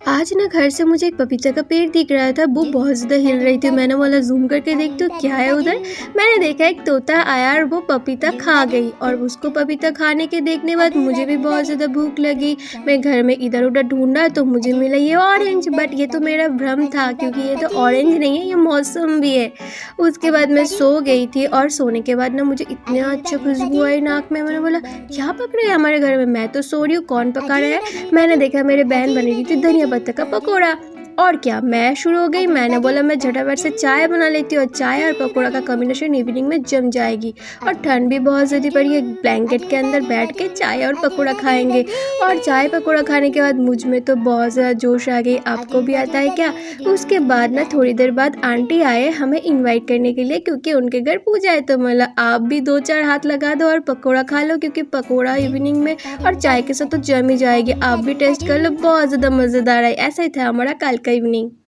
आज ना घर से मुझे एक पपीता का पेड़ दिख रहा था, वो बहुत ज़्यादा हिल रही थी। मैंने बोला ज़ूम करके देखती हूँ क्या है उधर। मैंने देखा एक तोता आया और वो पपीता खा गई, और उसको पपीता खाने के देखने बाद मुझे भी बहुत ज़्यादा भूख लगी। मैं घर में इधर-उधर ढूँढा तो मुझे मिला ये ऑरेंज, बट ये तो मेरा भ्रम था क्योंकि ये तो ऑरेंज नहीं है, ये मौसम भी है। उसके बाद मैं सो गई थी और सोने के बाद ना मुझे इतना अच्छा खुशबू आई नाक में। मैंने बोला क्या पक रहा है हमारे घर में? मैं तो सो रही हूँ, कौन पका रहा है? मैंने देखा मेरी बहन बनी रही थी धनिया पत्ता का पकोड़ा। और क्या, मैं शुरू हो गई। मैंने बोला मैं झटाफट से चाय बना लेती हूँ, और चाय और पकोड़ा का कॉम्बिनेशन इवनिंग में जम जाएगी। और ठंड भी बहुत ज़्यादा पड़ी है, ब्लैंकेट के अंदर बैठ के चाय और पकोड़ा खाएंगे। और चाय पकोड़ा खाने के बाद मुझ में तो बहुत ज़्यादा जोश आ गई। आपको भी आता है क्या? उसके बाद ना थोड़ी देर बाद आंटी आए हमें इनवाइट करने के लिए, क्योंकि उनके घर पूजा है। तो बोला आप भी दो चार हाथ लगा दो और पकोड़ा खा लो, क्योंकि पकोड़ा इवनिंग में और चाय के साथ तो जम ही जाएगी। आप भी टेस्ट कर लो, बहुत ज़्यादा मज़ेदार है। ऐसा ही था हमारा कल का इवनिंग।